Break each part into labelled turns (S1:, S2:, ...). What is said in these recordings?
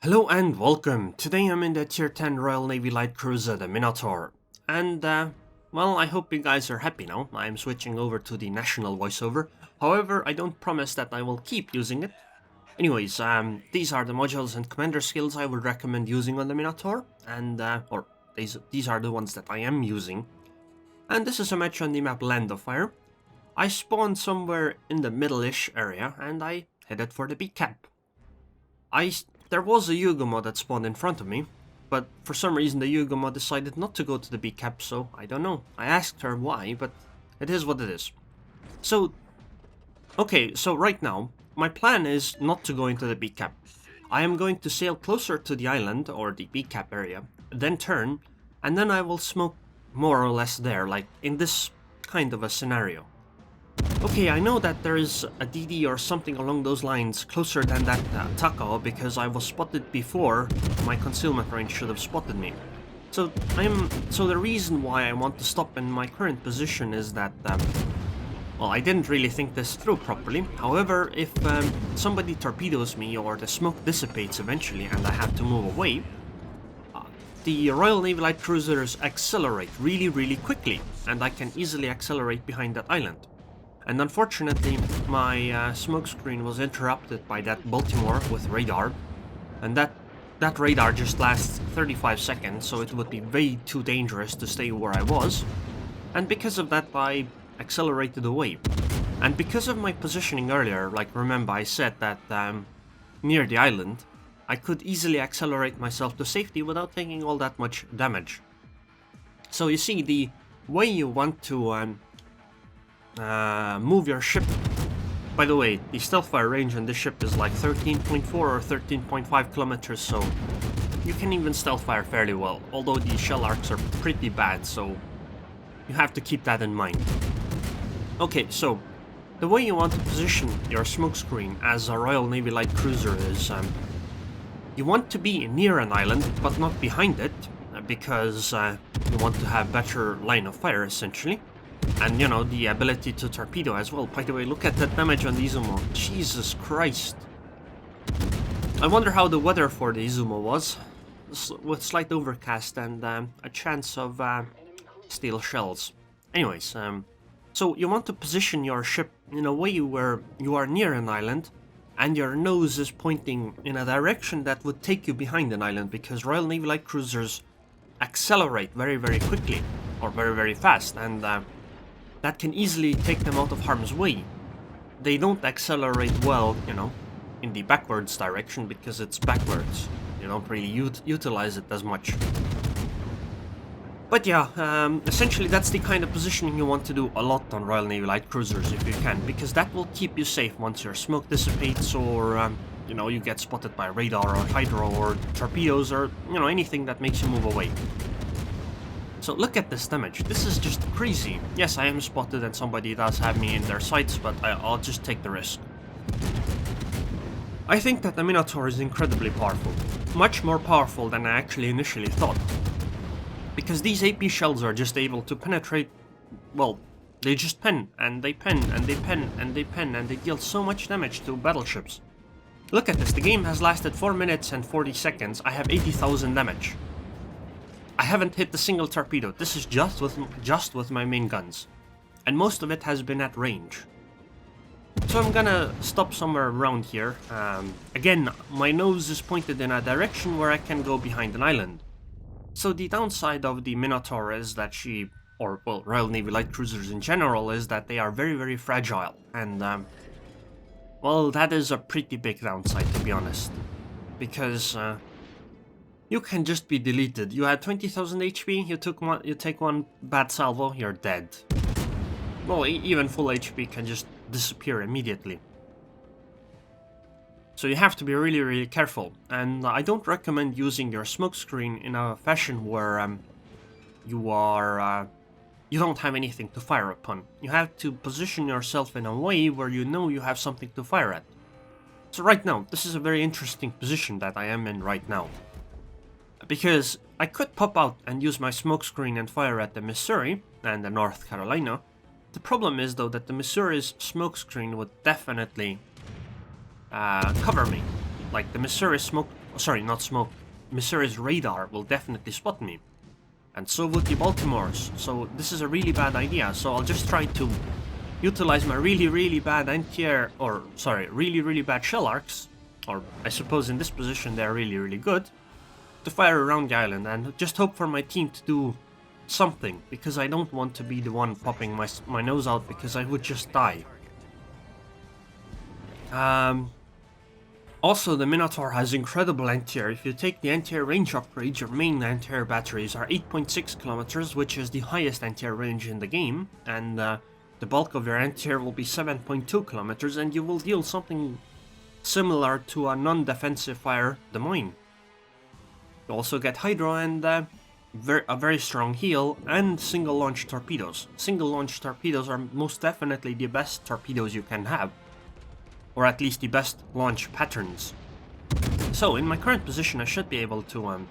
S1: Hello and welcome. Today I'm in the Tier 10 Royal Navy Light Cruiser, the Minotaur. And, well, I hope you guys are happy now. I'm switching over to the national voiceover. However, I don't promise that I will keep using it. Anyways, these are the modules and commander skills I would recommend using on the Minotaur. And, or these are the ones that I am using. And this is a match on the map Land of Fire. I spawned somewhere in the middle-ish area and I headed for the big cap. There was a Yugumo that spawned in front of me, but for some reason the Yugumo decided not to go to the B cap, so I don't know. I asked her why, but it is what it is. So, okay, so right now, my plan is not to go into the B cap. I am going to sail closer to the island, or the B cap area, then turn, and then I will smoke more or less there, like in this kind of a scenario. Okay, I know that there is a DD or something along those lines closer than that Takao because I was spotted before my concealment range should have spotted me. So the reason why I want to stop in my current position is that well, I didn't really think this through properly. However, if somebody torpedoes me or the smoke dissipates eventually and I have to move away, the Royal Navy Light Cruisers accelerate really quickly, and I can easily accelerate behind that island. And unfortunately, my smokescreen was interrupted by that Baltimore with radar, and that radar just lasts 35 seconds, so it would be way too dangerous to stay where I was. And because of that, I accelerated away. And because of my positioning earlier, like remember I said that near the island, I could easily accelerate myself to safety without taking all that much damage. So you see, the way you want to move your ship. By the way, the stealth fire range on this ship is like 13.4 or 13.5 kilometers, so you can even stealth fire fairly well, although the shell arcs are pretty bad, so you have to keep that in mind. Okay, so the way you want to position your smokescreen as a Royal Navy Light Cruiser is you want to be near an island, but not behind it, because you want to have better line of fire, essentially. And, you know, the ability to torpedo as well. By the way, look at that damage on the Izumo. Jesus Christ. I wonder how the weather for the Izumo was. With slight overcast and a chance of steel shells. Anyways, so you want to position your ship in a way where you are near an island and your nose is pointing in a direction that would take you behind an island, because Royal Navy Light Cruisers accelerate very quickly, or very fast, and that can easily take them out of harm's way. They don't accelerate well, you know, in the backwards direction because it's backwards. You don't really utilize it as much. But yeah, essentially that's the kind of positioning you want to do a lot on Royal Navy Light Cruisers if you can, because that will keep you safe once your smoke dissipates or, you know, you get spotted by radar or hydro or torpedoes or, you know, anything that makes you move away. So look at this damage, this is just crazy. Yes, I am spotted and somebody does have me in their sights, but I'll just take the risk. I think that the Minotaur is incredibly powerful. Much more powerful than I actually initially thought. Because these AP shells are just able to penetrate, well, they just pen, and they pen, and they pen, and they pen, and they deal so much damage to battleships. Look at this, the game has lasted 4 minutes and 40 seconds, I have 80,000 damage. I haven't hit a single torpedo. This is just with my main guns. And most of it has been at range. So I'm gonna stop somewhere around here. Again, my nose is pointed in a direction where I can go behind an island. So the downside of the Minotaur is that or well, Royal Navy Light Cruisers in general, is that they are very fragile. And, well, that is a pretty big downside, to be honest. Because, you can just be deleted. You had 20,000 HP, you take one bad salvo, you're dead. Well, even full HP can just disappear immediately. So you have to be really careful. And I don't recommend using your smokescreen in a fashion where you don't have anything to fire upon. You have to position yourself in a way where you know you have something to fire at. So right now, this is a very interesting position that I am in right now. Because I could pop out and use my smokescreen and fire at the Missouri and the North Carolina. The problem is, though, that the Missouri's smokescreen would definitely cover me. Like, the Missouri sorry, not smoke, Missouri's radar will definitely spot me. And so would the Baltimore's, so this is a really bad idea, so I'll just try to utilize my really bad anti-air, or sorry, really bad shell arcs, or I suppose in this position they're really good, to fire around the island and just hope for my team to do something, because I don't want to be the one popping my nose out, because I would just die. Also, the Minotaur has incredible anti-air. If you take the anti-air range upgrade, your main anti-air batteries are 8.6 kilometers, which is the highest anti-air range in the game, and the bulk of your anti-air will be 7.2 kilometers, and you will deal something similar to a non-defensive fire, the mine. You also get Hydro and a very strong heal, and single launch torpedoes. Single launch torpedoes are most definitely the best torpedoes you can have, or at least the best launch patterns. So in my current position I should be able to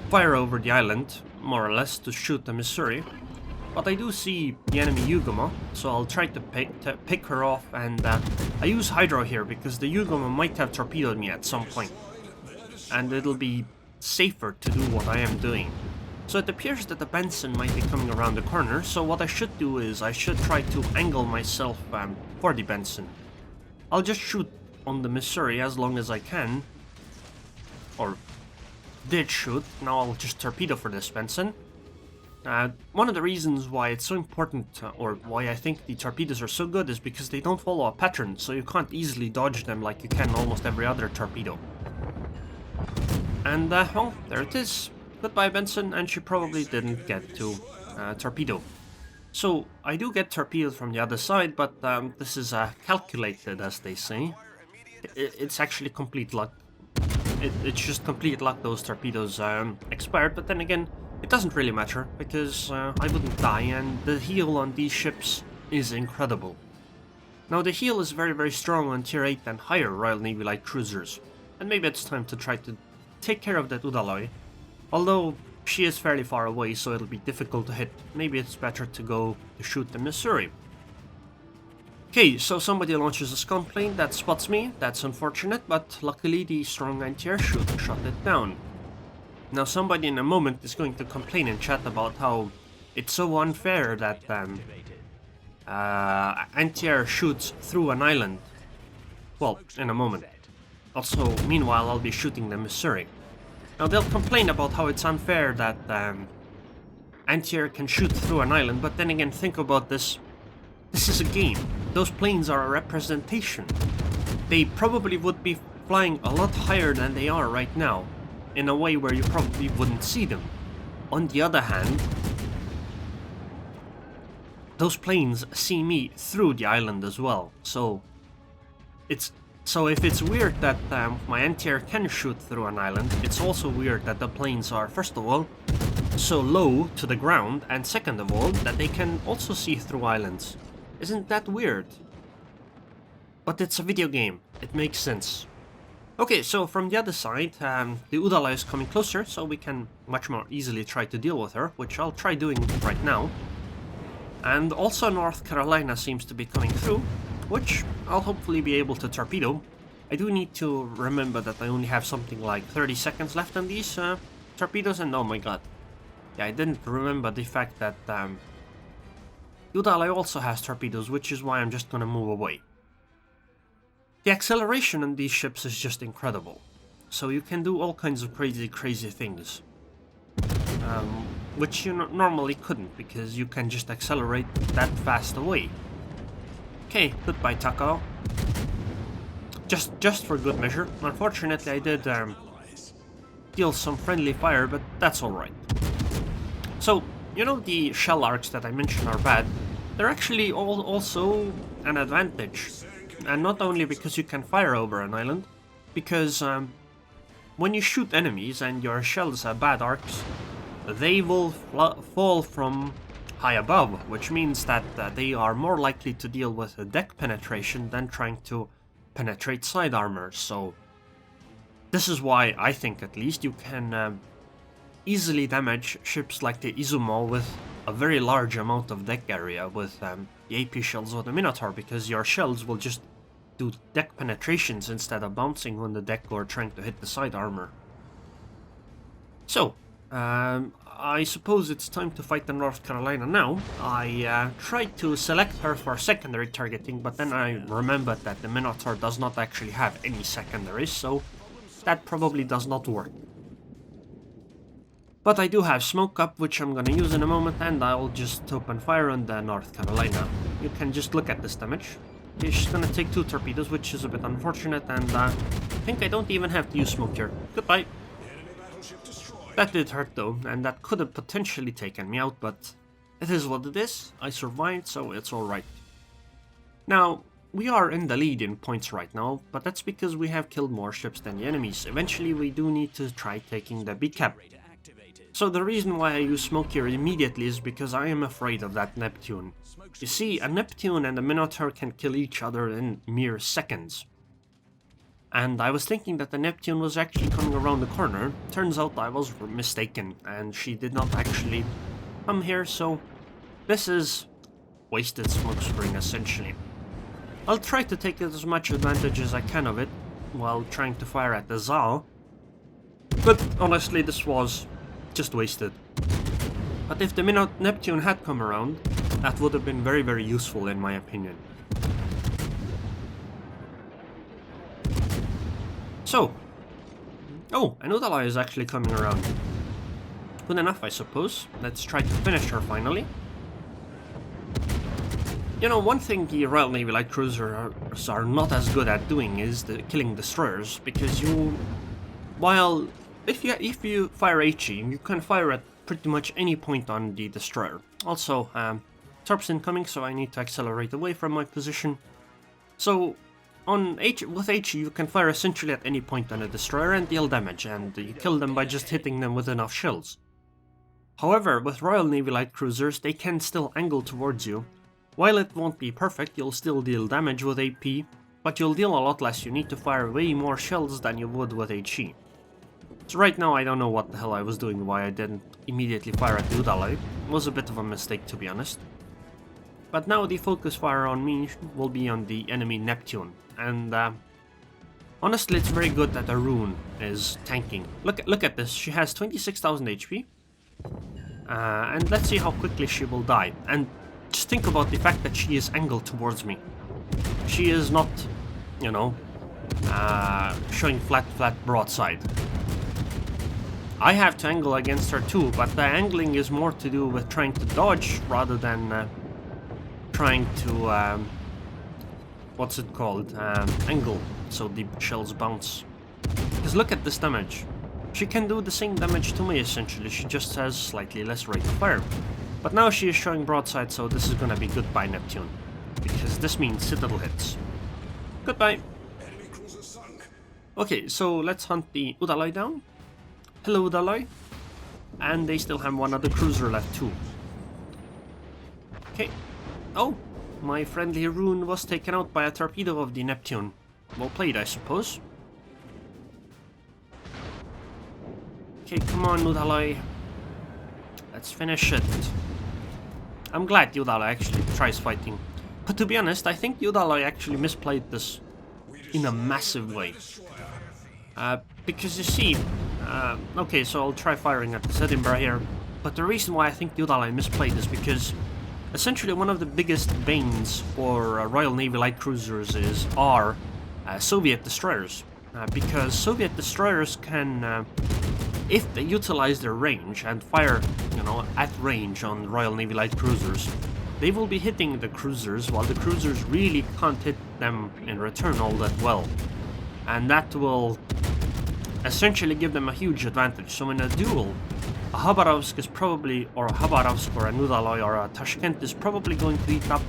S1: fire over the island, more or less, to shoot the Missouri. But I do see the enemy Yugama, so I'll try to pick her off, and I use Hydro here because the Yugama might have torpedoed me at some point, and it'll be safer to do what I am doing. So it appears that the Benson might be coming around the corner, so what I should do is I should try to angle myself for the Benson. I'll just shoot on the Missouri as long as I can, or did shoot. Now I'll just torpedo for this Benson. One of the reasons why it's so important, or why I think the torpedoes are so good, is because they don't follow a pattern, so you can't easily dodge them like you can almost every other torpedo. And well, there it is. Goodbye Benson, and she probably didn't get to torpedo. So I do get torpedoed from the other side, but this is calculated, as they say. It's actually complete luck. It's just complete luck those torpedoes expired, but then again, it doesn't really matter, because I wouldn't die, and the heal on these ships is incredible. Now the heal is very strong on tier 8 and higher Royal Navy light cruisers, and maybe it's time to try to take care of that Udaloi. Although she is fairly far away, so it'll be difficult to hit. Maybe it's better to go to shoot the Missouri. Okay, so somebody launches a scum plane that spots me. That's unfortunate, but luckily the strong anti-air shot it down. Now somebody in a moment is going to complain in chat about how it's so unfair that anti-air shoots through an island. Well, in a moment. Also, meanwhile, I'll be shooting the Missouri. Now they'll complain about how it's unfair that anti-air can shoot through an island, but then again, think about this. This is a game. Those planes are a representation. They probably would be flying a lot higher than they are right now, in a way where you probably wouldn't see them. On the other hand, those planes see me through the island as well, so if it's weird that my anti-air can shoot through an island, it's also weird that the planes are, first of all, so low to the ground, and second of all, that they can also see through islands. Isn't that weird? But it's a video game, it makes sense. Okay, so from the other side, the Udala is coming closer, so we can much more easily try to deal with her, which I'll try doing right now. And also North Carolina seems to be coming through, which I'll hopefully be able to torpedo. I do need to remember that I only have something like 30 seconds left on these torpedoes, and oh my god. Yeah, I didn't remember the fact that Udala also has torpedoes, which is why I'm just gonna move away. The acceleration on these ships is just incredible, so you can do all kinds of crazy things. Which you normally couldn't, because you can just accelerate that fast away. Okay, goodbye Takao. Just for good measure. Unfortunately, I did deal some friendly fire, but that's alright. So, you know, the shell arcs that I mentioned are bad. They're actually also an advantage. And not only because you can fire over an island, because when you shoot enemies and your shells have bad arcs, they will fall from high above, which means that they are more likely to deal with a deck penetration than trying to penetrate side armor. So this is why I think, at least, you can easily damage ships like the Izumo with a very large amount of deck area with the AP shells or the Minotaur, because your shells will just do deck penetrations instead of bouncing on the deck or trying to hit the side armor. So, I suppose it's time to fight the North Carolina now. I tried to select her for secondary targeting, but then I remembered that the Minotaur does not actually have any secondaries, so that probably does not work. But I do have smoke up, which I'm gonna use in a moment, and I'll just open fire on the North Carolina. You can just look at this damage. She's gonna take 2 torpedoes, which is a bit unfortunate, and I think I don't even have to use smoke here. Goodbye. That did hurt though, and that could have potentially taken me out, but it is what it is. I survived, so it's alright. Now, we are in the lead in points right now, but that's because we have killed more ships than the enemies. Eventually we do need to try taking the B-cap. So the reason why I use smoke here immediately is because I am afraid of that Neptune. You see, a Neptune and a Minotaur can kill each other in mere seconds. And I was thinking that the Neptune was actually coming around the corner. Turns out I was mistaken, and she did not actually come here, so this is wasted smokescreen essentially. I'll try to take as much advantage as I can of it while trying to fire at the Zal, but honestly this was just wasted. But if the Neptune had come around, that would have been very, very useful in my opinion. So, oh, an Udalai is actually coming around. Good enough, I suppose. Let's try to finish her finally. You know, one thing the Royal Navy light cruisers are not as good at doing is killing destroyers, because while if you fire HE, you can fire at pretty much any point on the destroyer. Also, torps incoming, so I need to accelerate away from my position. So, with HE you can fire essentially at any point on a destroyer and deal damage, and you kill them by just hitting them with enough shells. However, with Royal Navy light cruisers, they can still angle towards you. While it won't be perfect, you'll still deal damage with AP, but you'll deal a lot less. You need to fire way more shells than you would with HE. So right now I don't know what the hell I was doing, why I didn't immediately fire at the Udalai. It was a bit of a mistake, to be honest. But now the focus fire on me will be on the enemy Neptune, and honestly it's very good that Aerroon is tanking. Look at this, she has 26,000 HP, and let's see how quickly she will die. And just think about the fact that she is angled towards me. She is not, you know, showing flat broadside. I have to angle against her too, but the angling is more to do with trying to dodge rather than trying to, what's it called, angle, so the shells bounce. Because look at this damage. She can do the same damage to me essentially, she just has slightly less rate of fire. But now she is showing broadside, so this is gonna be goodbye Neptune. Because this means Citadel hits. Goodbye. Okay, so let's hunt the Udalai down. Hello Udalai. And they still have one other cruiser left too. Okay. Oh, my friendly Aerroon was taken out by a torpedo of the Neptune. Well played, I suppose. Okay, come on Udalai. Let's finish it. I'm glad Udalai actually tries fighting. But to be honest, I think Udalai actually misplayed this in a massive way. Because you see, okay, so I'll try firing at this Edinburgh here. But the reason why I think Udalai misplayed is because essentially one of the biggest banes for Royal Navy light cruisers are Soviet destroyers. Because Soviet destroyers can, if they utilize their range and fire, you know, at range on Royal Navy light cruisers, they will be hitting the cruisers while the cruisers really can't hit them in return all that well. And that will essentially give them a huge advantage. So in a duel, a Khabarovsk is probably, or a Khabarovsk or a Udalai or a Tashkent is probably going to eat up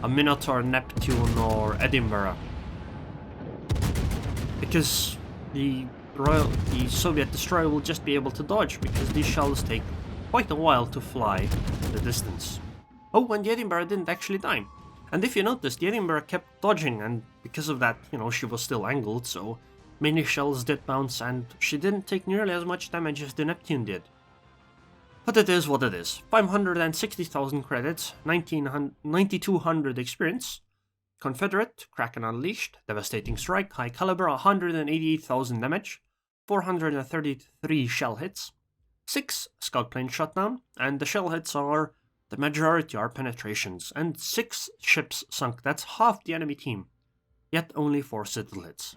S1: a Minotaur, Neptune or Edinburgh. Because the Soviet destroyer will just be able to dodge, because these shells take quite a while to fly the distance. Oh, and the Edinburgh didn't actually die. And if you notice, the Edinburgh kept dodging, and because of that, you know, she was still angled, so many shells did bounce, and she didn't take nearly as much damage as the Neptune did. But it is what it is. 560,000 credits, 9,200 experience. Confederate, Kraken Unleashed, Devastating Strike, High Caliber, 188,000 damage, 433 shell hits, 6 Scout Plane Shutdown, and the shell hits are, the majority are penetrations, and 6 ships sunk, that's half the enemy team, yet only 4 Citadel hits.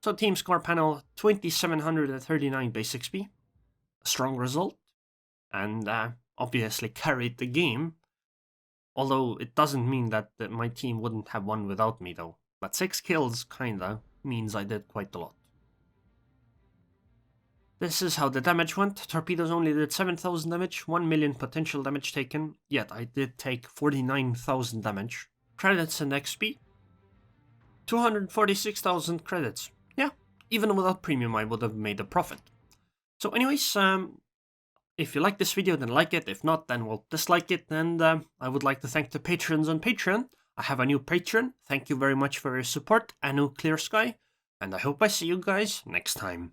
S1: So team score panel, 2739 base XP, a strong result, and obviously carried the game, although it doesn't mean that my team wouldn't have won without me though, but 6 kills kinda means I did quite a lot. This is how the damage went. Torpedoes only did 7,000 damage, 1 million potential damage taken, yet I did take 49,000 damage. Credits and XP, 246,000 credits. Yeah, even without premium I would have made a profit. So anyways, if you like this video then like it, if not then well dislike it, and I would like to thank the patrons on Patreon. I have a new patron, thank you very much for your support, Anu Clear Sky, and I hope I see you guys next time.